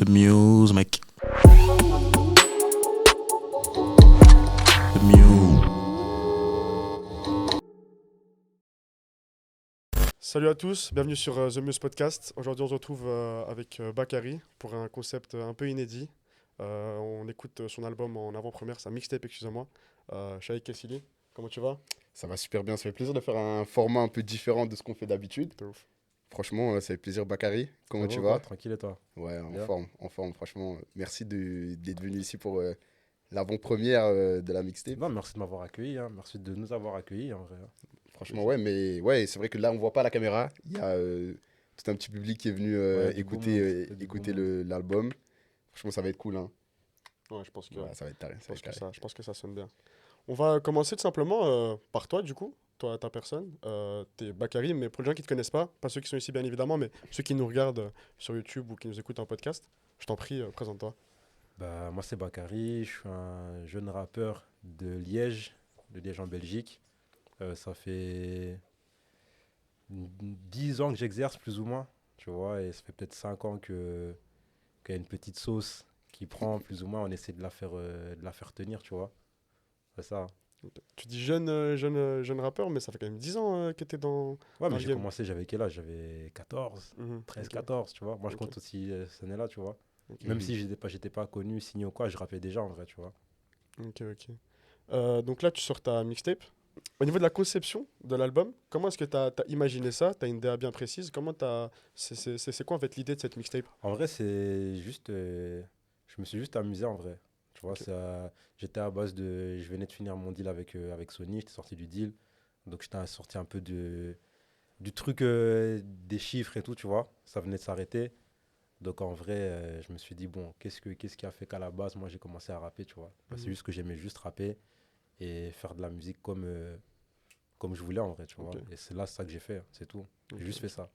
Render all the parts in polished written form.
The Muse, mec. The Muse. Salut à tous, bienvenue sur The Muse Podcast. Aujourd'hui, on se retrouve avec Bakary pour un concept un peu inédit. On écoute son album en avant-première, sa mixtape, excusez-moi. Shaik Kessili, comment tu vas? Ça va super bien, ça fait plaisir de faire un format un peu différent de ce qu'on fait d'habitude. De ouf. Franchement, ça fait plaisir, Bakary. Ça Comment va tu ou quoi? vas? Tranquille et toi? Ouais, Bien? en forme, franchement. Merci d'être venu ici pour l'avant-première de la mixtape. Non, merci de m'avoir accueilli, hein. Merci de nous avoir accueillis en vrai, hein. Franchement, ouais, mais ouais, c'est vrai que là, on voit pas la caméra. Il y a tout un petit public qui est venu Ouais, du beau monde. Il y a du beau écouter monde. l'album. Franchement, ça va être cool, hein. Ouais, je pense que, Ouais, ça va être taré, je ça va pense être que taré. ça sonne bien. On va commencer tout simplement par toi, du coup, toi, ta personne. T'es Bakary, mais pour les gens qui ne te connaissent pas ceux qui sont ici, bien évidemment, mais ceux qui nous regardent sur YouTube ou qui nous écoutent en podcast, je t'en prie, présente-toi. Bah, moi, c'est Bakary. Je suis un jeune rappeur de Liège en Belgique. Ça fait 10 ans que j'exerce, plus ou moins. Tu vois, et ça fait peut-être 5 ans qu'il y a une petite sauce qui prend, plus ou moins. On essaie de la faire tenir, tu vois. C'est ça. Tu dis jeune rappeur, mais ça fait quand même 10 ans que t'es Ouais, dans mais le j'ai game. commencé, j'avais quel âge? J'avais 14, Mhm, 13, ok, 14, tu vois. Moi, je ok, compte aussi cette année-là, tu vois. ok, Même Mhm. si j'étais pas connu, signé ou quoi, je rappais déjà en vrai, tu vois. ok. Donc là, tu sors ta mixtape. Au niveau de la conception de l'album, comment est-ce que tu as imaginé ça? Tu as une DA bien précise? C'est quoi en fait l'idée de cette mixtape? En vrai, c'est juste. Je me suis juste amusé en vrai. Tu vois, Ok. j'étais à base de. Je venais de finir mon deal avec Sony, j'étais sorti du deal. Donc, j'étais sorti un peu du truc des chiffres et tout, tu vois. Ça venait de s'arrêter. Donc, en vrai, je me suis dit, bon, qu'est-ce qui a fait qu'à la base, moi, j'ai commencé à rapper, tu vois. Bah, c'est Mhm, juste que j'aimais juste rapper et faire de la musique comme je voulais en vrai, tu vois. ok, Et c'est là ça que j'ai fait, hein, c'est tout. J'ai ok, juste fait ok. ça,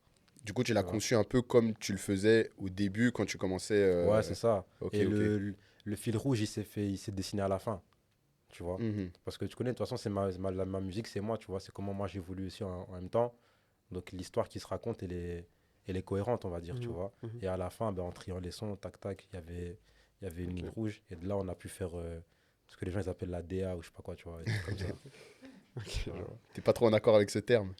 Du coup, tu tu l'as vois. conçu un peu comme tu le faisais au début quand tu commençais. Ouais, c'est ça. Ok, Et ok. le fil rouge, il s'est dessiné à la fin, tu vois. Mhm. Parce que tu connais, de toute façon, ma musique, c'est moi, tu vois. C'est comment moi j'évolue aussi en même temps. Donc l'histoire qui se raconte, elle est cohérente, on va dire, tu Mhm, vois. mhm, Et à la fin, ben, en triant les sons, tac, tac, il y avait une ligne ok, rouge. Et de là, on a pu faire ce que les gens ils appellent la DA ou je sais pas quoi, tu vois, des trucs comme ça. ok, Tu je vois. vois. T'es pas trop en accord avec ce terme.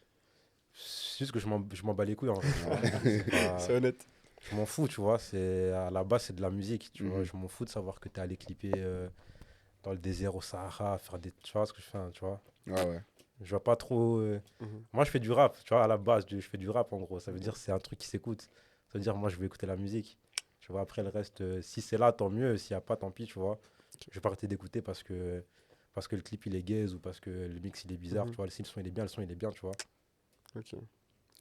C'est juste que je m'en bats les couilles en vrai, tu vois. C'est Ouais. C'est pas. honnête. Je m'en fous, tu vois. À la base, c'est de la musique, tu vois. Mhm. Je m'en fous de savoir que t'es allé clipper dans le désert au Sahara, faire des. Tu vois ce que je fais, hein, tu vois. Ouais, ouais. Je vois pas trop. Mhm, Moi, je fais du rap, tu vois, à la base, je fais du rap en gros. Ça veut dire ok, que c'est un truc qui s'écoute. Ça veut dire, moi, je veux écouter la musique. Tu vois, après, le reste, si c'est là, tant mieux. S'il y a pas, tant pis, tu vois. ok, Je vais pas arrêter d'écouter parce que le clip il est gaze ou parce que le mix il est bizarre, mhm, tu vois. Si le son il est bien, le son il est bien, tu vois. ok,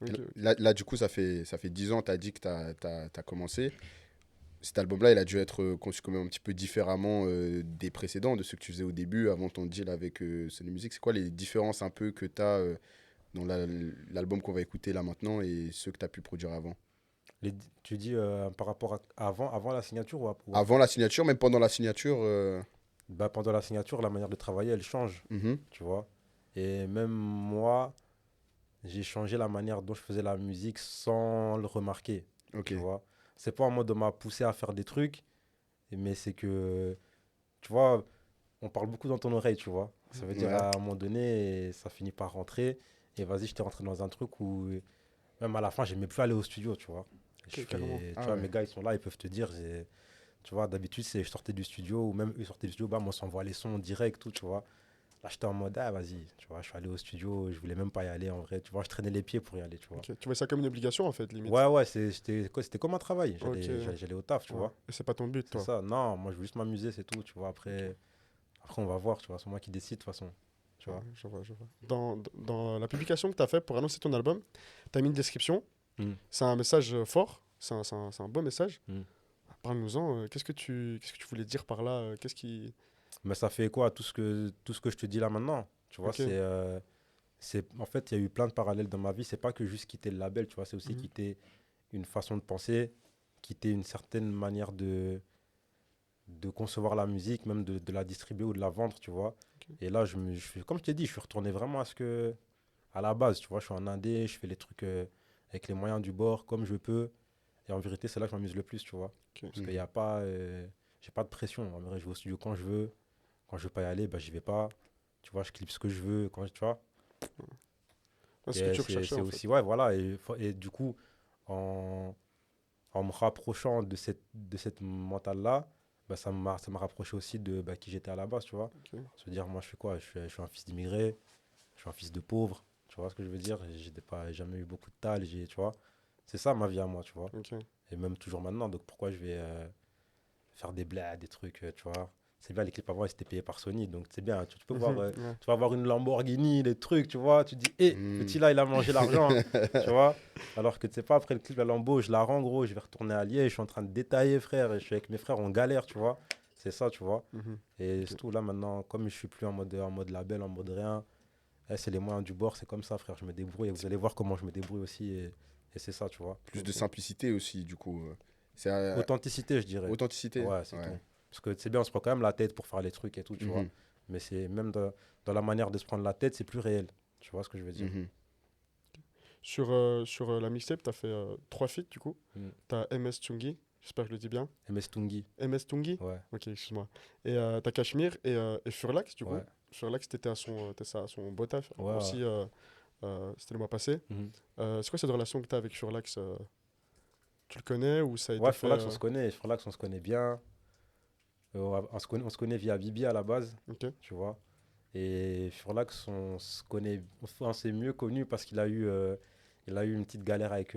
Et ok, ok. là, du coup, ça fait 10 ans, tu as dit que tu as commencé. Cet album-là, il a dû être conçu quand même un petit peu différemment des précédents, de ceux que tu faisais au début, avant ton deal avec Sony Music. C'est quoi les différences un peu que tu as dans l'album qu'on va écouter là maintenant et ceux que tu as pu produire avant? Tu dis par rapport à avant la signature ou Avant après? la signature, même pendant la signature. Bah, pendant la signature, la manière de travailler, elle change, Mhm. tu vois. Et même moi, j'ai changé la manière dont je faisais la musique sans le remarquer, Ok. tu vois. C'est pas en mode de m'a poussé à faire des trucs, mais c'est que, tu vois, on parle beaucoup dans ton oreille, tu vois. Ça veut dire Ouais. à un moment donné, ça finit par rentrer. Et vas-y, j'étais rentré dans un truc où, même à la fin, j'aimais plus aller au studio, tu vois. Je Ok, carrément. fais, tu Ah vois, ouais. mes gars, ils sont là, ils peuvent te dire, tu vois, d'habitude, c'est je sortais du studio, ou même eux sortaient du studio, bah, moi, on s'envoie les sons en direct, tout, tu vois. Là, j'étais en mode, ah, vas-y, tu vois, je suis allé au studio, je voulais même pas y aller en vrai, tu vois, je traînais les pieds pour y aller, tu vois. Ok. Tu vois ça comme une obligation en fait, limite. Ouais, ouais, c'était comme un travail, Ok, j'allais au taf, tu ouais. vois. Et c'est pas ton but, C'est toi. ça, non, moi, je veux juste m'amuser, c'est tout, tu vois. Ok, Après, on va voir, tu vois, c'est moi qui décide, de toute façon, tu ouais, vois. je vois, je vois. Dans la publication que tu as fait pour annoncer ton album, tu as mis une description. Hmm, C'est un message fort, c'est un beau message. hmm. Parle-nous-en, qu'est-ce que tu voulais dire par là? Mais ça fait quoi, tout ce que je te dis là maintenant, tu vois, Ok. en fait, il y a eu plein de parallèles dans ma vie, c'est pas que juste quitter le label, tu vois, c'est aussi Mhm. quitter une façon de penser, quitter une certaine manière de concevoir la musique, même de la distribuer ou de la vendre, tu vois. Ok. Et là, comme je t'ai dit, je suis retourné vraiment à la base, tu vois. Je suis en indé, je fais les trucs avec les moyens du bord, comme je peux. Et en vérité, c'est là que je m'amuse le plus, tu vois. Ok. Parce qu'il n'y a pas, j'ai pas de pression. En vrai, je vais au studio quand je veux. Quand je veux pas y aller, bah, j'y vais pas. Tu vois, je clip ce que je veux, tu vois. Ouais, c'est ce que Et tu recherchais c'est en fait. aussi, ouais, voilà. Et du coup, en, en me rapprochant de cette mentale-là, bah, ça m'a rapproché aussi de bah, qui j'étais à la base, tu vois. Ok. Se dire, moi, je fais quoi? Je suis un fils d'immigré, je suis un fils de pauvre, tu vois ce que je veux dire? J'ai jamais eu beaucoup de tal, tu vois. C'est ça ma vie à moi, tu vois. Ok. Et même toujours maintenant, donc pourquoi je vais faire des blagues, des trucs, tu vois. C'est bien, les clips avant, ils étaient payés par Sony, donc c'est bien. Tu peux voir, Ouais. tu vas voir une Lamborghini, des trucs, tu vois. Tu dis, hé, Mm. petit là, il a mangé l'argent, tu vois. Alors que tu sais pas, après le clip, la Lambo, je la rends, gros, je vais retourner à Liège, je suis en train de détailler, frère, et je suis avec mes frères, on galère, tu vois. C'est ça, tu vois. Mhm. Et Ok. c'est tout, là, maintenant, comme je suis plus en mode label, en mode rien, c'est les moyens du bord, c'est comme ça, frère, je me débrouille. Et vous allez voir comment je me débrouille aussi, et c'est ça, tu vois. Plus de Ok. simplicité aussi, du coup. C'est Authenticité, je dirais. authenticité. Ouais, c'est Ouais. tout. Parce que c'est bien, on se prend quand même la tête pour faire les trucs et tout, tu vois. Mhm. Mais c'est même dans la manière de se prendre la tête, c'est plus réel. Tu vois ce que je veux dire? Mhm. Sur la mixtape, tu as fait 3 feats du coup. Mm. Tu as MS Tungi, j'espère que je le dis bien. MS Tungi. MS Tungi. Ouais, Ok, excuse-moi. Et t'as Cachemire et Furlax, du coup. ouais, Furlax, t'étais à son beau taf ouais. Ouais. aussi, c'était le mois passé. Mhm. C'est quoi cette relation que t'as avec Furlax tu le connais ou ça a été Ouais, fait Furlax, on se connaît. Furlax, on se connaît bien. On se connaît via Bibi à la base, Ok, tu vois. Et Furlax, on se connaît. Enfin, on s'est mieux connu parce il a eu une petite galère avec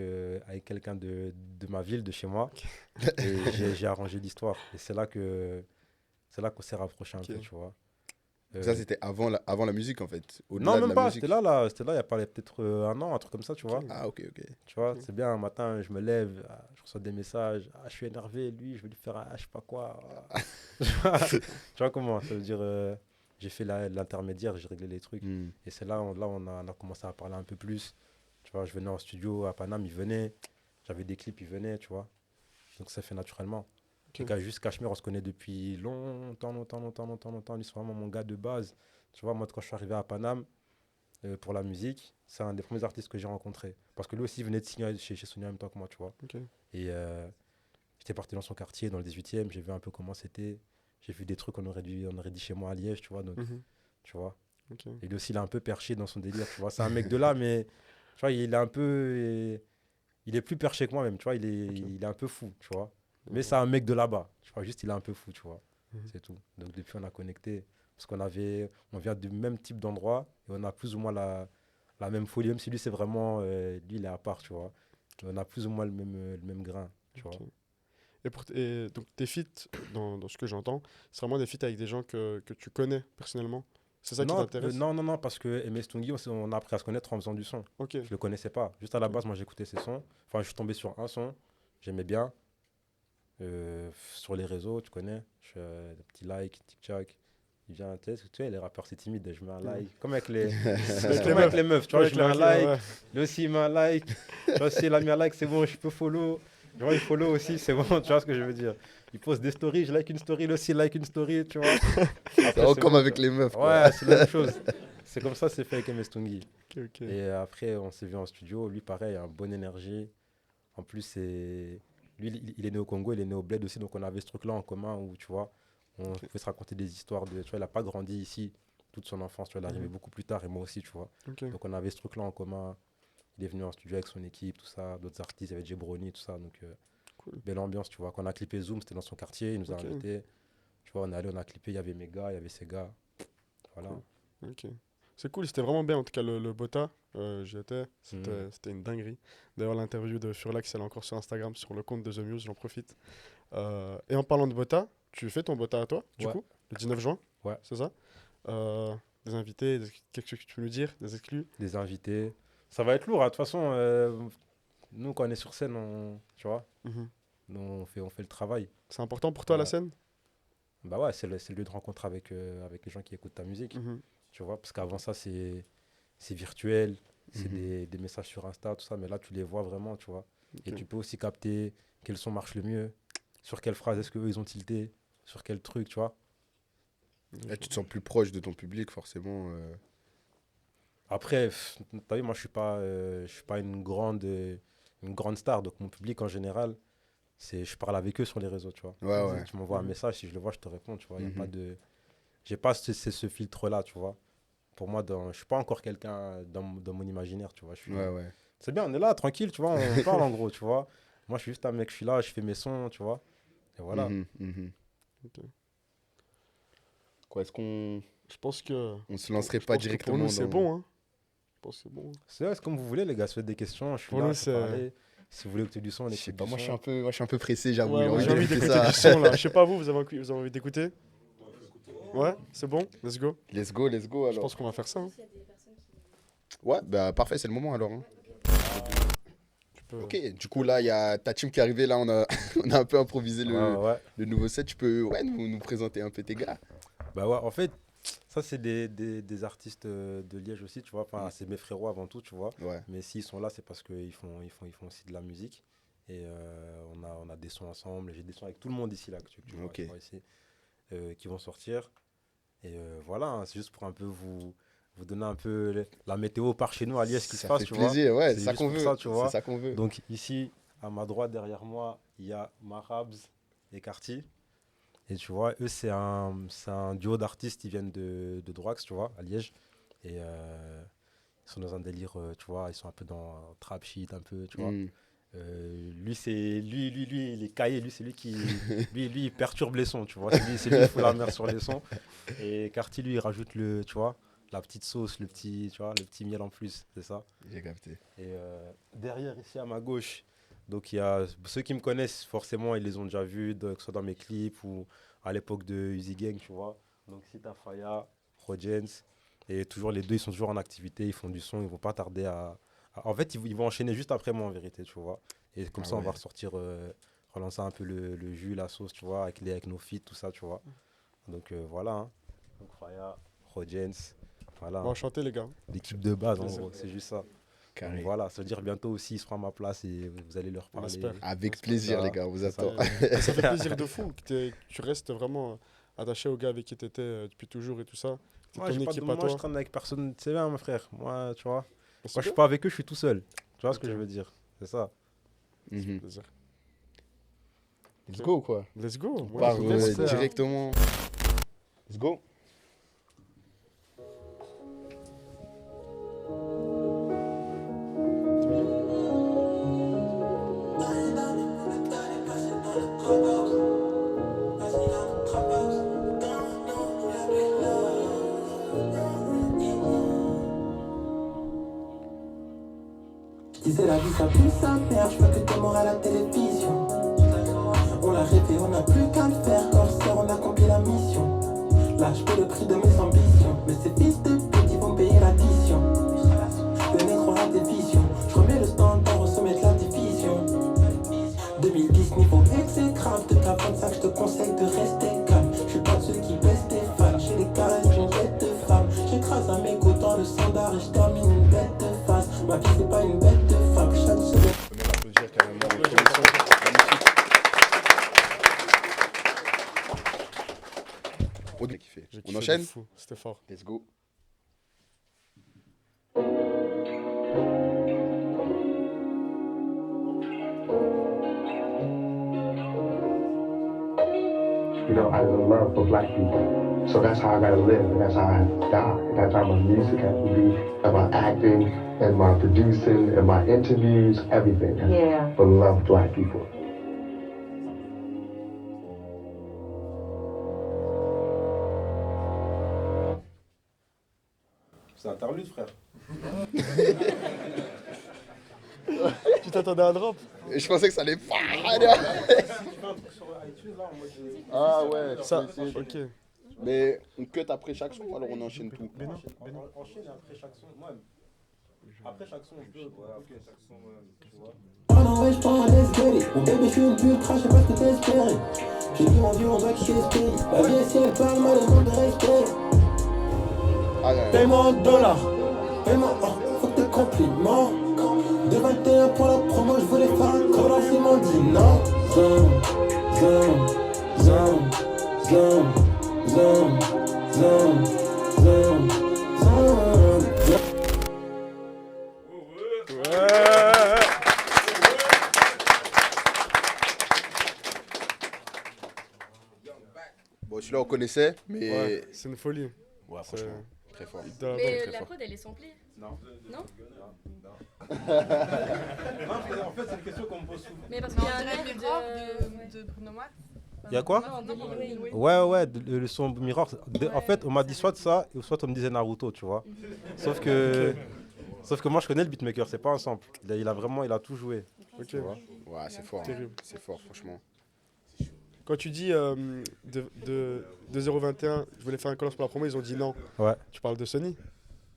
quelqu'un de ma ville, de chez moi. Et j'ai arrangé l'histoire. Et c'est là qu'on s'est rapproché un peu, ok. tu vois. Ça, Euh, c'était avant la musique, en fait. Non, Au-delà de même la pas. musique. C'était là, il y a pas peut-être un an, un truc comme ça, tu vois. Ok. Ah, ok, ok. Tu vois, Ok. c'est bien, un matin, je me lève, je reçois des messages, je suis énervé, lui, je vais lui faire je sais pas quoi. Tu vois comment, ça veut dire, j'ai fait l'intermédiaire, j'ai réglé les trucs. Mm. Et c'est là, on a commencé à parler un peu plus. Tu vois, je venais en studio à Paname, il venait. J'avais des clips, il venait, tu vois. Donc ça fait naturellement. Ok. Et juste Cachemire, on se connaît depuis longtemps, longtemps, longtemps, longtemps, longtemps. Lui, c'est vraiment mon gars de base. Tu vois, moi, quand je suis arrivé à Paname, pour la musique, c'est un des premiers artistes que j'ai rencontré. Parce que lui aussi, il venait de signer chez Sony en même temps que moi, tu vois. Ok. Et j'étais parti dans son quartier, dans le 18e, j'ai vu un peu comment c'était. J'ai vu des trucs on aurait dit chez moi à Liège, tu vois. Donc, Mhm. tu vois. Ok. Et lui aussi, il est un peu perché dans son délire, tu vois. C'est un mec de là, mais tu vois, il est un peu. Il est plus perché que moi, même, tu vois. Ok. Il est un peu fou, tu vois. Mais Ouais. c'est un mec de là-bas. Tu vois, juste, il est un peu fou, tu vois. Mhm. C'est tout. Donc, depuis, on a connecté. Parce on vient du même type d'endroit et on a plus ou moins la même folie, même si lui, c'est vraiment. Lui, il est à part, tu vois. On a plus ou moins le même grain, tu Ok. vois. Et donc tes feats, dans ce que j'entends, c'est vraiment des feats avec des gens que tu connais personnellement. C'est ça qui Non, t'intéresse? non, parce que MS Tungi, on a appris à se connaître en faisant du son. Ok. Je le connaissais pas. Juste à la Ok. base, moi, j'écoutais ses sons. Enfin, je suis tombé sur un son, j'aimais bien. Sur les réseaux, tu connais. Je fais des petits likes, TikTok. Il vient, tu sais, les rappeurs, c'est timide. Je mets un Ouais. like. Comme avec les, Avec les comme avec meufs. les meufs, tu Comme vois, avec je mets un ok, like. ouais. Lui aussi, il met un like. Tu vois, s'il a mis un like, c'est bon, je peux follow. Tu vois, il follow aussi, c'est bon, tu vois ce que je veux dire. Il poste des stories, je like une story, lui aussi, il like une story, tu vois. C'est Après, vraiment c'est comme bon, tu avec les meufs, vois. quoi. Ouais, c'est la même chose. C'est comme ça, c'est fait avec MS Tungi. Ok, ok. Et après, on s'est vu en studio. Lui, pareil, un bonne énergie. En plus, lui, il est né au Congo, il est né au Bled aussi, donc on avait ce truc-là en commun où, tu vois, on Ok. pouvait se raconter des histoires de. Tu vois, il n'a pas grandi ici toute son enfance, tu vois, il est arrivé Mhm. beaucoup plus tard et moi aussi, tu vois. Ok. Donc on avait ce truc-là en commun. Il est venu en studio avec son équipe, tout ça, d'autres artistes, il y avait Jebroni, tout ça. Donc, Cool. belle ambiance, tu vois. Quand on a clippé Zoom, c'était dans son quartier, il nous a Ok. invités. Tu vois, on est allé, on a clippé, il y avait mes gars, il y avait ses gars. Voilà. Cool. Ok. C'est cool, c'était vraiment bien en tout cas le Bota. J'y étais, Mhm. c'était une dinguerie. D'ailleurs, l'interview de Furlax, elle est encore sur Instagram, sur le compte de The Muse, j'en profite. Et en parlant de Bota, tu fais ton Bota à toi, du Ouais, coup, le 19 juin, ouais. c'est ça? Des invités, quelque chose que tu peux nous dire, des exclus? Des invités. Ça va être lourd, hein. De toute façon, nous, quand on est sur scène, tu vois, Mhm. nous, on fait le travail. C'est important pour toi la Ouais. scène? Bah ouais, c'est le lieu de rencontre avec les gens qui écoutent ta musique, Mhm. tu vois, parce qu'avant ça, c'est virtuel, c'est Mhm. des messages sur Insta, tout ça, mais là, tu les vois vraiment, tu vois. Et Ok. tu peux aussi capter quel son marche le mieux, sur quelle phrase est-ce qu'eux, ils ont tilté, sur quel truc, tu vois. Là, tu te sens plus proche de ton public, forcément. Après, t'as vu, moi, je suis pas une grande star, donc mon public, en général, je parle avec eux sur les réseaux, tu vois. Ouais, ouais. Tu m'envoies un message, si je le vois, je te réponds, tu vois. Y a pas de... J'ai pas ce filtre-là, tu vois. Pour moi, je suis pas encore quelqu'un dans mon imaginaire, tu vois. Ouais, ouais. C'est bien, on est là, tranquille, tu vois, on parle en gros, tu vois. Moi, je suis juste un mec, je suis là, je fais mes sons, tu vois. Et voilà. Ok. Quoi, est-ce qu'on Je pense que. on se lancerait je pas pense que directement pour nous, c'est dans... bon. Hein. Je pense que c'est bon. C'est comme vous voulez, les gars, si vous faites des questions, je suis Pour là, nous, je peux c'est- parler. Si vous voulez écouter du son, on Je écoute sais pas, du moi son. je suis un peu pressé, j'avoue. Ouais, moi, j'ai envie d'écouter d'écouter ça. du son là. Je sais pas vous avez envie d'écouter? Ouais, c'est bon, let's go. Let's go Je alors. pense qu'on va faire ça. Hein. Ouais, bah parfait, c'est le moment alors. Hein. Tu peux... Ok, du coup là, il y a ta team qui est arrivée, là on a, on a un peu improvisé Ouais. le nouveau set. Tu peux nous présenter un peu tes gars. Bah ouais, en fait, ça, c'est des artistes de Liège aussi, tu vois. Enfin, c'est mes frérots avant tout, tu vois. Ouais. Mais s'ils sont là, c'est parce qu'ils font aussi de la musique. Et on a des sons ensemble. J'ai des sons avec tout le monde ici, là, que tu vois, Ok. tu vois ici, qui vont sortir. Et voilà, hein, c'est juste pour un peu vous donner un peu la météo par chez nous à Liège, ce qui se Ça passe, fait tu vois. plaisir, ouais, C'est c'est ça juste qu'on pour veut. ça, tu vois. C'est ça qu'on veut. Donc ici, à ma droite, derrière moi, il y a Marabs et Carty. Et tu vois, eux, c'est un duo d'artistes, ils viennent de Droax, tu vois, à Liège. Et ils sont dans un délire, tu vois, ils sont un peu dans trap shit, un peu, tu vois. Lui, il est caillé, lui, c'est lui qui lui, il perturbe les sons, tu vois. C'est lui qui fout la merde sur les sons. Et Carty, lui, il rajoute tu vois, la petite sauce, le petit miel en plus, c'est ça. J'ai capté. Et derrière, ici, à ma gauche, donc il y a ceux qui me connaissent, forcément, ils les ont déjà vus, que ce soit dans mes clips ou à l'époque de Uzi Gang, tu vois. Donc Sita Faya, Rodjens, et toujours les deux, ils sont toujours en activité, ils font du son, ils vont pas tarder en fait, ils vont enchaîner juste après moi, en vérité, tu vois. Et comme ça, on va ressortir, relancer un peu le jus, la sauce, tu vois, avec nos feats, tout ça, tu vois. Donc voilà, hein. Donc Faya, Rodjens, voilà. Bon, enchanté les gars. L'équipe de base, en Plaisir. gros, c'est juste ça. Carré. Donc voilà, ça veut dire bientôt aussi, ils seront à ma place et vous allez leur On parler. espère. Avec plaisir, Ça, les gars, on vous c'est ça. attend. Ça fait plaisir de fou que tu restes vraiment attaché au gars avec qui tu étais depuis toujours et tout ça. C'est Moi, ton j'ai pas de- équipe à moi, toi. je traîne avec personne. C'est bien, mon frère. Moi, tu vois, C'est quand je suis bien. pas avec eux, je suis tout seul. Tu vois ce que Ok. je veux dire? C'est ça. Mhm. Plaisir. Let's go, quoi. Let's go. On Ouais, part je vous laisse. directement. Let's go. Je disais la vie ça pue sa mère, je veux que t'es mort à la télévision. On l'a rêvé, on n'a plus qu'à le faire, corsaire on accomplit la mission. Là je paie le prix de mes ambitions, mais ces fils de pute ils vont payer l'addition. Le négro a des visions, je remets le standard au sommet de la division. 2010 niveau exécrable, de ta 25 je te conseille de rester calme. Je suis pas de ceux qui baissent tes fans, j'ai les carrés, j'ai une bête de femme. J'écrase un mégot dans le standard et je termine une bête de face. Ma vie c'est pas une bête de femme, chaque semaine. On peut l'applaudir carrément. On J'ai kiffé enchaîne. de fou. C'était fort. Let's go. You know, I have a love for black people. So that's how I gotta live, and that's how I die. And that's how my music has to be, and my acting, and my producing, and my interviews, everything. Yeah. For love black people. C'est interlude, frère. Tu t'attendais à un drop? Et je pensais que ça allait pas. Ah ouais, Ça, ok. Mais on cut après chaque son, alors on enchaîne tout. Enchaîne après chaque son. Moi, après chaque son, on peut. Après chaque son, tu vois. Oh non ouais j'prends let's get it. Mon bébé je suis une pute, je sais pas ce que t'espérais. J'ai dit mon vieux on doit qu'il espère. La vie si elle parle mal elle demande de respect. Ah ouais. Paye-moi en dollars. Paye-moi en faut que tes compliments. De 21 pour la promo je voulais faire un collant. Ils m'ont dit non. Zoom, zoom, zoom, zoom, zoom, zoom, zoom, zoom. Bon, celui-là, on connaissait, mais. Ouais, c'est une folie. Ouais, C'est- franchement, très fort. Dans- dans- Mais très la fort. prod, elle est samplée. Non. Non En fait, c'est une question qu'on me pose souvent. Mais parce Mais qu'il y a on un dirait air Mirror de... de Bruno Mars. Il y a quoi? Non, de Lil Wayne. Ouais, le son Mirror. En fait, on m'a dit soit ça, ou soit on me disait Naruto, tu vois. Sauf que moi, je connais le beatmaker, c'est pas un sample. Il a tout joué. Ok. Tu vois. Ouais, c'est fort. hein. Terrible. C'est fort, franchement. Quand tu dis de 021, je voulais faire un Colors pour la promo, ils ont dit non. Ouais. Tu parles de Sony?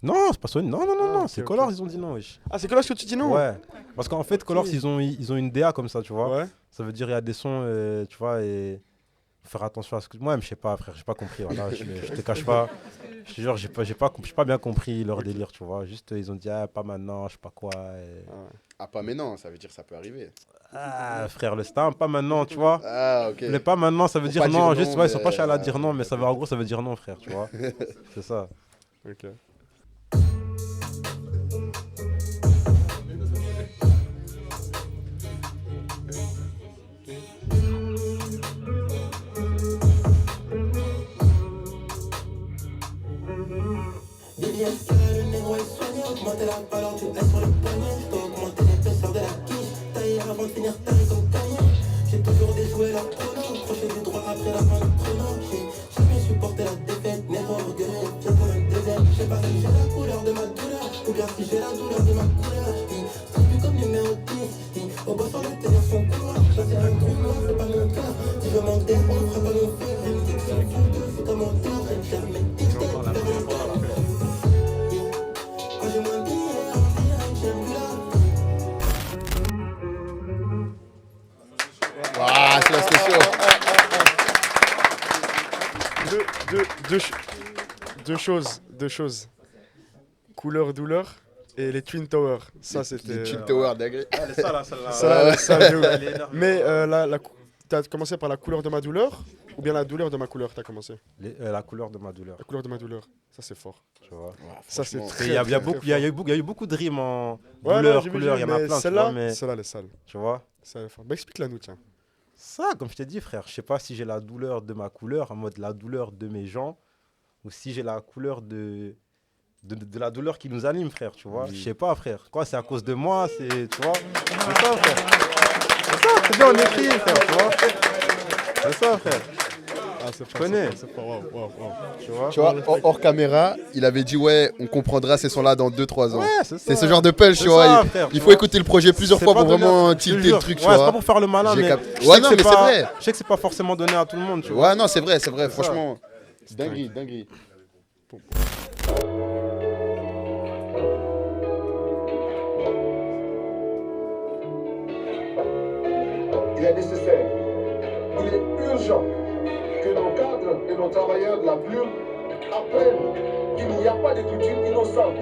Non, c'est pas Sony. Non, Ah, c'est ok, Colors, ok. ils ont dit non, wesh. Ah, c'est Colors que tu dis non? Ouais. Parce qu'en fait, Colors, Ok. ils ont une DA comme ça, tu vois. Ouais. Ça veut dire il y a des sons, tu vois, et faut faire attention à ce que. Moi-même, je sais pas, frère, j'ai pas compris. Voilà, je te cache pas. Je te jure, j'ai pas bien compris leur délire, tu vois. Juste, ils ont dit, ah, pas maintenant, je sais pas quoi. et- Ah, pas maintenant, ça veut dire que ça peut arriver. Ah, frère, le star, pas maintenant, tu vois. Ah, ok. Le pas maintenant, ça veut Faut dire pas non. dire Juste, non, ouais, ils sont mais, pas chers à dire non, mais ça veut, en gros, ça veut dire non, frère, tu vois. C'est ça. Ok. Vivienne Scala, le négro est soigné. Augmenter la valeur du S sur le poignet. Je dois augmenter l'épaisseur de la quiche. Tailler avant de finir taillé comme Kanye. J'ai toujours déjoué leur chrono. Crochet du droit après la fin du chrono. J'ai jamais supporté la défaite. Négro orgueilleux, pied comme un désert. Je sais pas si j'ai la couleur de ma douleur ou bien si j'ai la douleur de ma couleur. Je plus comme numéro 10. Au boss, on va tenir son couloir. Ça c'est un trou noir, c'est pas mon cœur. Si je manque d'air, on fera pas mon feu. Elle me dit que c'est un fou de fou dans mon cœur. J'ai jamais dit que c'était pas mon cœur. Quand j'ai moins de billets, on dirait que j'aime plus la Ah, c'est la spéciale. Deux choses. Couleur, douleur et les Twin Towers. Ça, c'était. Les Twin Tower dingue. Ah, elle est ça, là, celle-là. Ça, de ouf. Elle est énervée. Mais t'as commencé par la couleur de ma douleur ou bien la douleur de ma couleur, t'as commencé? La couleur de ma douleur, La couleur de ma douleur. Ça, c'est fort. tu vois. Ça, c'est franchement. très, Il y a très, beaucoup, très il y a fort. eu beaucoup de rimes en Ouais, douleur, non, j'ai vu, couleur, il y en a mais plein, tu Celle-là, vois, mais celle-là, elle est sale. tu vois. Ça, elle est forte. Bah, explique-la nous, tiens. Ça, comme je t'ai dit, frère, je sais pas si j'ai la douleur de ma couleur, en mode la douleur de mes gens, ou si j'ai la couleur de la douleur qui nous anime, frère, tu vois. Je sais pas, frère. Quoi, c'est à cause de moi, c'est, tu vois. C'est ça, frère. C'est ça, c'est bien, on écrit, frère, tu vois. C'est ça, frère, Ah, c'est fort. connais. C'est fort. Waouh, waouh, waouh. tu vois. Tu vois, hors caméra, il avait dit ouais, on comprendra ces sons-là dans 2-3 ans. Ouais, c'est ça. C'est ce genre de punch, C'est tu vois. ça, Il, frère, il tu faut vois. écouter le projet plusieurs C'est fois pas pour donné à- vraiment je te tilter jure. le truc, tu Ouais, c'est vois. pas pour faire le malin, J'ai mais cap- je Ouais, sais non, que mais c'est pas- vrai. Je sais que c'est pas forcément donné à tout le monde, tu vois. Ouais, non, c'est vrai, ça. franchement. Dinguerie, dinguerie. Il est nécessaire, il est urgent que nos cadres et nos travailleurs de la plume apprennent qu'il n'y a pas d'écriture innocente.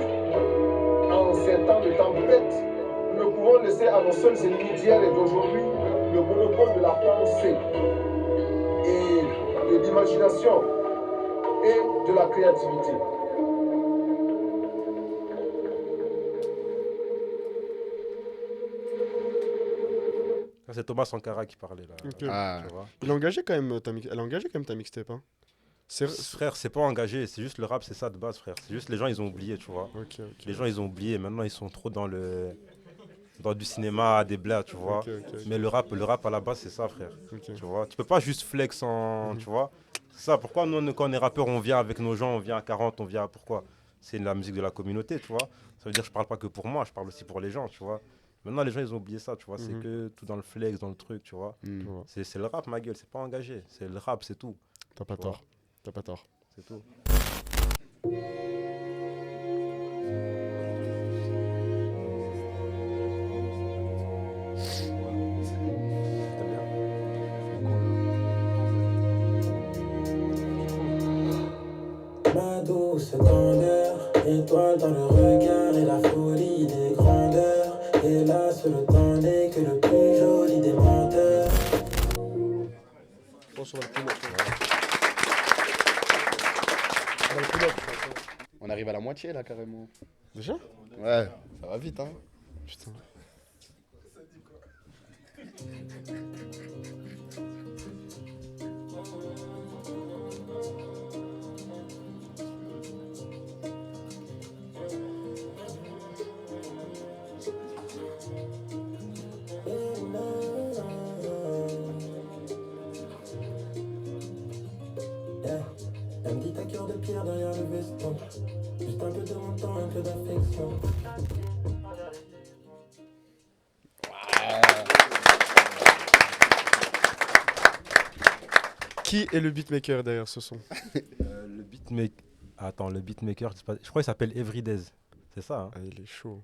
En ces temps de tempête, nous ne pouvons laisser à nos seuls ennemis d'hier et d'aujourd'hui le monopole de la pensée et de l'imagination et de la créativité. Ça, c'est Thomas Sankara qui parlait là. Ok. Ah, Tu vois. Il a engagé quand même elle a engagé quand même ta mixtape. Hein. C'est. Frère, c'est pas engagé, c'est juste le rap, c'est ça de base, frère. C'est juste les gens, ils ont oublié, tu vois. Ok, ok. Les gens, ils ont oublié. Maintenant, ils sont trop dans du cinéma, des blagues, tu vois. Ok, ok, Mais le rap à la base, c'est ça, frère. ok. Tu vois. Tu peux pas juste flex tu vois. C'est ça. Pourquoi nous, quand on est rappeur, on vient avec nos gens, on vient à 40, on vient. Pourquoi? C'est la musique de la communauté, tu vois. Ça veut dire que je parle pas que pour moi, je parle aussi pour les gens, tu vois. Maintenant, les gens, ils ont oublié ça, tu vois. C'est Mhm. que tout dans le flex, dans le truc, tu vois. hmm. Je vois. C'est le rap, ma gueule, c'est pas engagé. C'est le rap, c'est tout. T'as pas Tu vois. tort. T'as pas tort. C'est tout. Ma douce candeur, étoile dans le regard et la folie des grandeurs. Hélas, le temps n'est que le plus joli des menteurs. Je pense qu'on va le pull-up. On va le pull-up, je pense, hein. On arrive à la moitié là carrément. Déjà? Ouais, ça va vite hein. Putain. de pierre derrière le veston. Juste un peu de mon temps, un peu d'affection. Qui est le beatmaker derrière ce son? Le beatmaker. Attends, le beatmaker, je crois qu'il s'appelle Everydays. C'est ça, hein? Ah, il est chaud,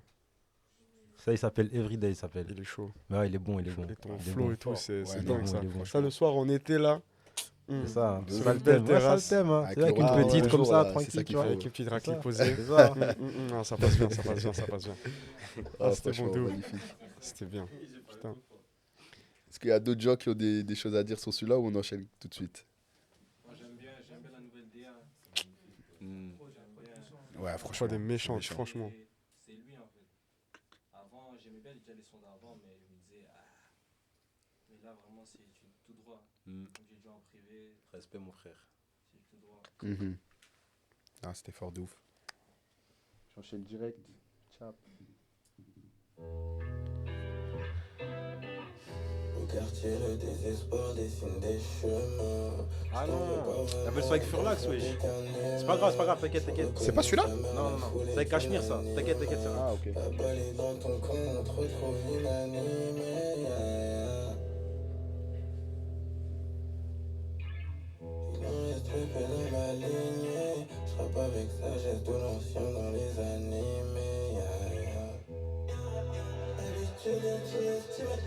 Ça, il s'appelle Everyday, il s'appelle. il est chaud. Mais ouais, il est bon, il est bon. Et ton Il est flow bon. et tout, c'est Ouais, c'est il est dingue bon, ça. il est bon. Ça, le soir, on était là. C'est ça, hein. Sur C'est ça une le belle thème. Ouais, ça, le terrasse. thème, hein. Avec C'est avec le une rap, petite ouais, comme jour, ça, là, c'est tranquille, ça tu qu'il vois. faut. Avec une petite raclée ça. posée. C'est ça. Non, ça passe bien, ça passe bien, ça passe bien. Ah, c'était bon franchement, de ouf. magnifique. C'était bien. Putain. Est-ce qu'il y a d'autres gens qui ont des choses à dire sur celui-là ou on enchaîne tout de suite? Moi j'aime bien la nouvelle DA. Ouais, Choix franchement. des méchants, méchant. franchement. C'est lui en fait. Avant j'aimais bien déjà les sons d'avant, mais je me disais mais là vraiment c'est tout droit. Comme j'ai dit en privé, Respect, mon frère. c'est tout droit. Mhm. Ah, c'était fort de ouf. J'enchaîne direct. Ciao. Au quartier, le désespoir dessine des chemins. Ah non, il y avait le son avec Furlax, wesh. C'est pas grave, t'inquiète. C'est pas celui-là? Non. C'est avec Cachemire, ça. T'inquiète, ça. Ah, ok. La balle est dans ton compte, retrouve inanimé. Il en reste très peu dans ma lignée. Je rappe avec sagesse de l'ancien dans les animés. Habitude à sous-estimer.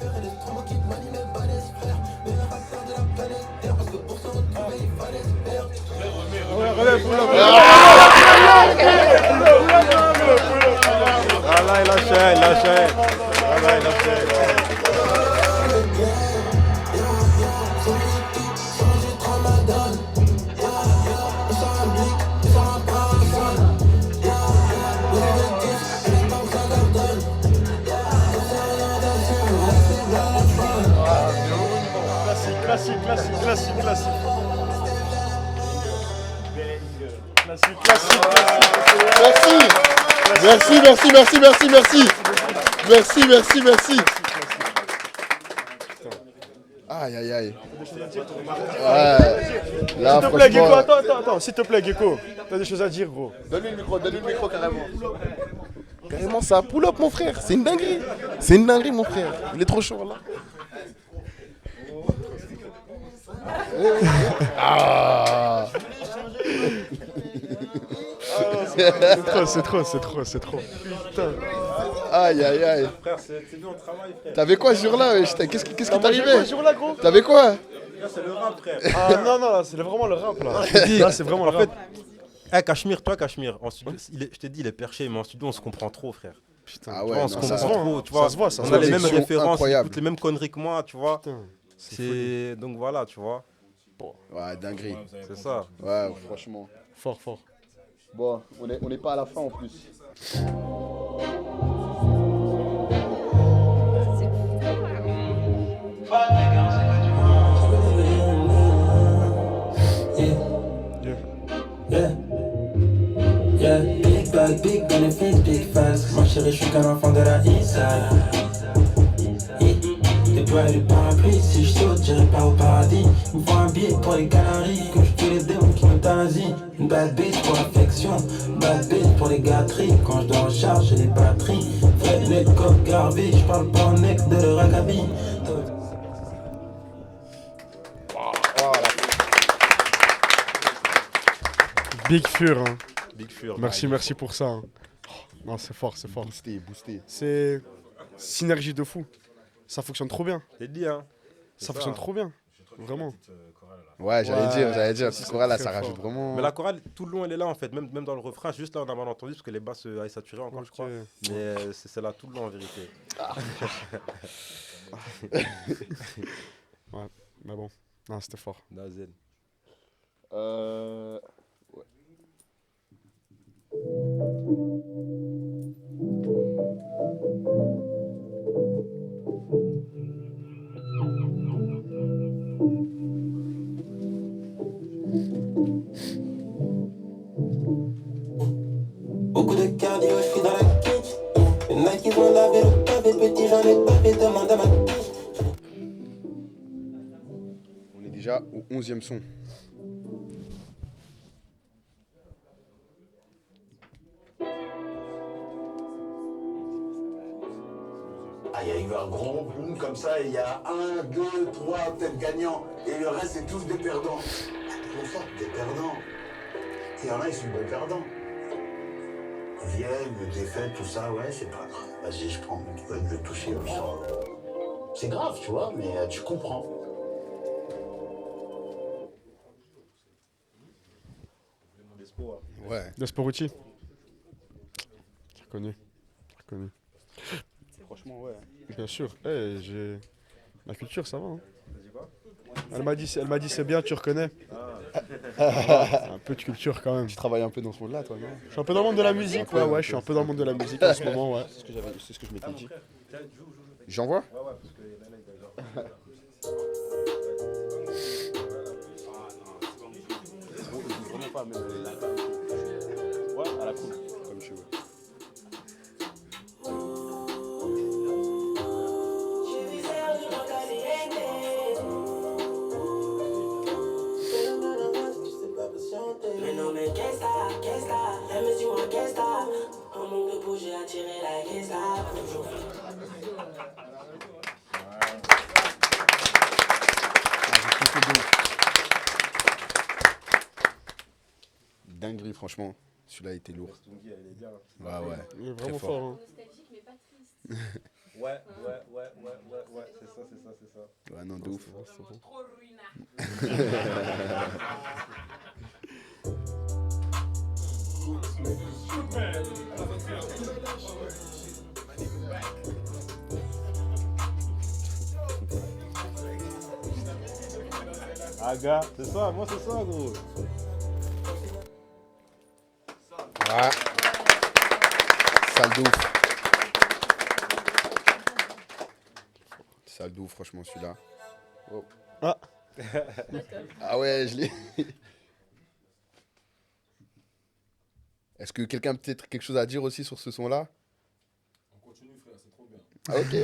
Faire des tromos qui m'animaient pas frères. Meilleur rappeur de la planète Terre. Parce que pour se retrouver, il fallait se perdre. Ah là, il lâchait. Ah là, il lâchait. Classique. Merci. Aïe. Ouais. Là, S'il te plaît, Gecko, franchement. attends, s'il te plaît, Gecko. T'as des choses à dire, gros. Donne-lui le micro carrément. Carrément, ça pull up, mon frère. C'est une dinguerie, mon frère. Il est trop chaud, là. Ah. C'est trop. Putain. Aïe. Frère, c'est nous, on travaille, frère. T'avais quoi ce jour-là, wesh? Qu'est-ce qui Quoi, t'arrivait? ce jour-là, gros? T'avais quoi? Là, c'est le rap, frère. Ah non, là, c'est vraiment le rap, là. Là, c'est vraiment le rap. Cachemire, en studio, je t'ai dit, il est perché, mais en studio, on se comprend trop, frère. Putain. Ah Tu vois, ouais, on se non, comprend ça, trop, tu vois. se voit, ça on se a voit. les mêmes Connexion références, il incroyable. écoute les mêmes conneries que moi, tu vois. Putain. C'est donc voilà, tu vois. Ouais, dinguerie. C'est ça. Ouais, franchement. Fort. Bon, on n'est pas à la fin en plus. Yeah, big bag, big bénéfice, big fast. Ma chérie, je suis qu'un enfant de la Eastside. Déploie du parapluie, si je saute, j'irai pas au paradis. Il me faut un billet pour les Canaries, que je tue les démons qui m'euthanasient. Une bad bitch pour l'affection, une bad bitch pour les gâteries. Quand je dois recharger les batteries, vrai net comme Garvey, je parle pas en ex de le ragabi. Big Fur, hein. Big Fur. Merci pour ça. Hein. Non, c'est fort. Boosté. C'est synergie de fou. Ça fonctionne trop bien. T'es dit, hein. Ça fonctionne trop bien. Vraiment. Ouais, j'allais dire, c'est cette chorale là, très ça fort. rajoute vraiment. Mais la chorale, tout le long, elle est là en fait. Même dans le refrain, juste là, on a mal entendu parce que les basses avaient saturé encore, je crois. Ok. Mais c'est là tout le long en vérité. Mais bon, non, c'était fort. Nazen. Ouais. Beaucoup de cardio, je suis dans la kitsch. Les Nike ils ont lavé le pavé, petit j'en ai pas fait, demande à ma biche. On est déjà au 11e son. comme ça, il y a 1, 2, 3 peut-être gagnants, et le reste, c'est tous des perdants. Pour ça, des perdants. Il y en a, ils sont des perdants. Ils viennent, le défaite, tout ça, ouais, c'est pas grave. Vas-y, je prends mon truc, je vais toucher 800 euros. C'est grave, tu vois, mais tu comprends. Ouais. Desporucci. Reconnu. Reconnu. Franchement, ouais. Bien sûr. Eh, j'ai... La culture, ça va. Hein. Elle m'a dit c'est bien, tu reconnais. Un peu de culture quand même. Tu travailles un peu dans ce monde-là, toi, non? Je suis un peu dans le monde de la musique, ouais, je suis un peu dans le monde de la musique en ce moment, ouais. C'est ce que je m'étais dit. J'envoie? Vraiment pas, mais ouais, à la coupe, comme tu veux. Mais non, mais qu'est-ce là, elle me dit moi qu'est-ce là, en manque de peau j'ai attiré la qu'est-ce là. Dinguerie, franchement. Celui-là était lourd. Ouais, ouais. Il est Très vraiment fort. fort. Hein. Nostalgique mais pas triste. Ouais, c'est ça. Ouais, non, de ouf. Trop ruina. Ah, gars, c'est ça, moi c'est ça, gros. Ouais. Salle de ouf. Salle de ouf, franchement, celui-là. Oh. Ah. Ah ouais, je l'ai. Est-ce que quelqu'un a peut-être quelque chose à dire aussi sur ce son-là? On continue, frère, c'est trop bien. Ah, ok.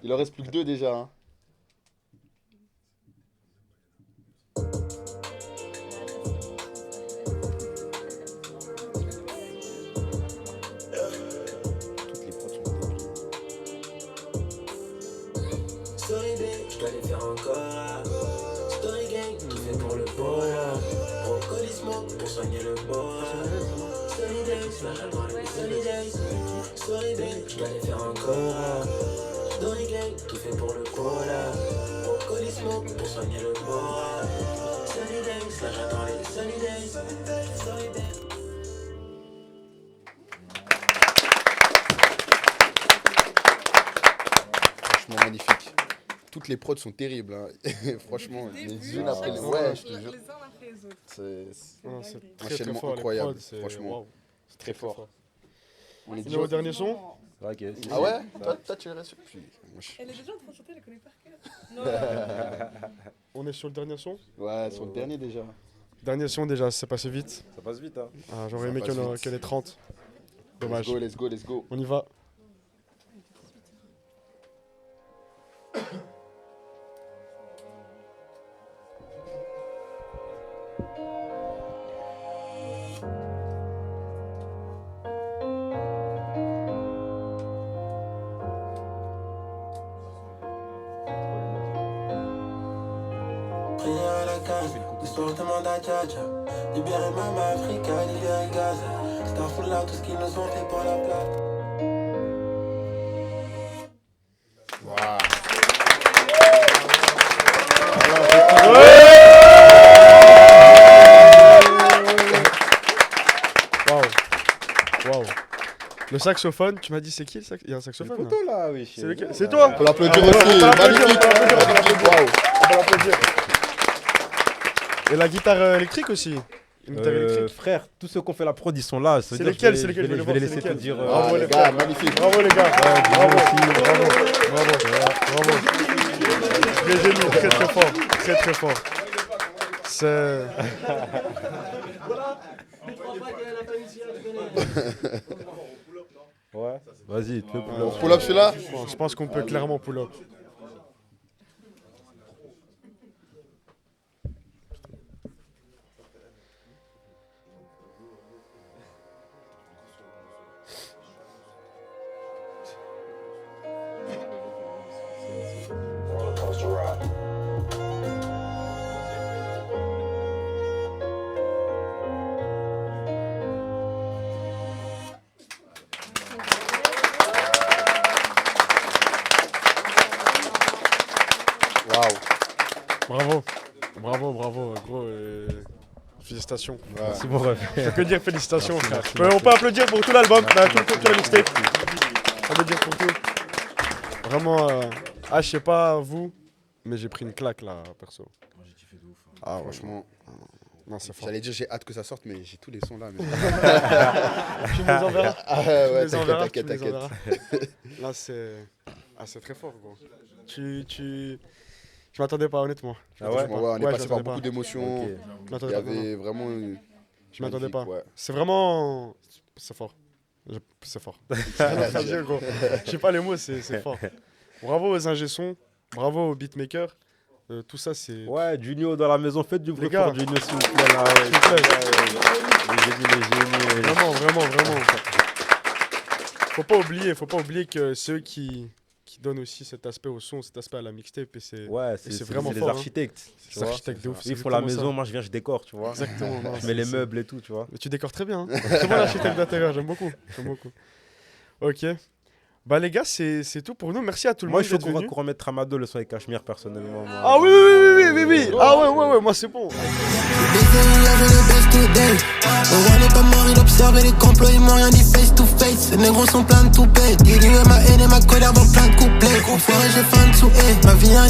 Il en reste plus que 2 déjà. Hein. Toutes les prods sont débiles. Story day, je dois les faire encore. Story gang, tout fait pour le bois. Brocolismo pour soigner le bois. Story day, story day. Story day, je dois les faire encore. Story gang, tout fait pour le cola. Brocolismo pour soigner le bois. Story day, ça j'attends les story days. Story day. Franchement, magnifique. Toutes les prods sont terribles. Hein. Franchement, les unes après les autres. Ouais, je te jure. Les uns après les autres. C'est Non, c'est très, enchaînement très fort, les incroyable, prods, c'est- franchement. waouh. C'est très fort. On est On est déjà au dernier son. Ok. Ah ouais? Toi, tu restes. Puis, moi, je- Elle est déjà en train de chanter, elle la connaît par cœur. On est sur le dernier son. Ouais, sur le dernier déjà. Dernier son déjà, c'est passé vite. Ça passe vite, hein. Ah, J'aurais Ça aimé passe vite. qu'elle ait 30. Dommage. Let's go, let's go, let's go. On y va. Prière à la case, l'histoire demande à Dja. Libérer Mama Africa, libérer Gaza. Starfall tout ce qu'ils nous ont fait pour la plate. Waouh. Waouh. Waouh. Le saxophone, tu m'as dit c'est qui le saxophone? Il y a un C'est le saxophone là. poteau là, oui. C'est lequel? C'est toi? On peut l'applaudir aussi. On peut l'applaudir, Magnifique. on peut l'applaudir, Magnifique, waouh. On peut l'applaudir. Et la guitare électrique aussi. Une guitare électrique. Frère, tous ceux qui ont fait la prod, ils sont là. C'est lesquels? C'est lesquels? Je vais les voir, laisser c'est te lesquels. dire. Ah, Bravo, les les gars, gars. magnifique. Bravo les gars. Bravo. Bravo. Bravo. Les génies, très très fort. Très très fort. C'est. Ouais. Vas-y, tu peux On pull up celui-là? Bon, je pense qu'on peut clairement pull up. Bravo. Bravo, gros. Félicitations. Merci mon ref. Je peux que dire félicitations, Merci, frère. merci, On peut applaudir pour tout l'album, tout la mixtape. Applaudir pour tout. Vraiment, je sais pas vous, mais j'ai pris une claque là, perso. Moi j'ai kiffé de ouf. Hein. Ah, Franchement, non, c'est fort. j'allais dire j'ai hâte que ça sorte, mais j'ai tous les sons là. Mais... Tu me les enverras. ouais, Tu me les enverras, t'inquiète. tu me les enverras. Là, c'est très fort, gros. Je m'attendais pas, honnêtement. Ouais, on est Ouais, passé je par m'attendais beaucoup pas. d'émotions. Ok. Je Il m'attendais y pas. non, non. avait vraiment. Je m'attendais pas. Ouais. C'est vraiment. C'est fort. C'est fort. Je dire, gros. Je sais pas les mots, c'est fort. Bravo aux ingé sons, bravo aux beatmakers. Tout ça, c'est. Ouais, Junio dans la maison, faites du bruit gars. pour Junio s'il vous plaît. Là, ouais. S'il vous plaît. Les génies. Vraiment. Faut pas oublier que ceux qui donnent aussi cet aspect au son, cet aspect à la mixtape. Et c'est Ouais, c'est c'est vraiment les fort, hein. architectes. tu des vois. architectes de ouf. Ils font la maison, moi je viens, je décore, tu vois. Exactement. non, Je mets les c'est- meubles et tout, tu vois. Mais tu décores très bien. Hein. Très bon architecte d'intérieur, j'aime beaucoup. Ok. Bah les gars, c'est tout pour nous. Merci à tout le Moi monde je suis au d'être courant venu. qu'on remettre Tramadol le son avec Cachemire personnellement. moi. Ah oui. Ah ouais, moi c'est bon. Le roi n'est pas mort, il observait les complots, ils m'ont rien dit face to face. Ces négros sont pleins de toupets, diluer ma haine et ma colère dans plein de couplets. Enfoiré, j'ai faim de sous, ma vie un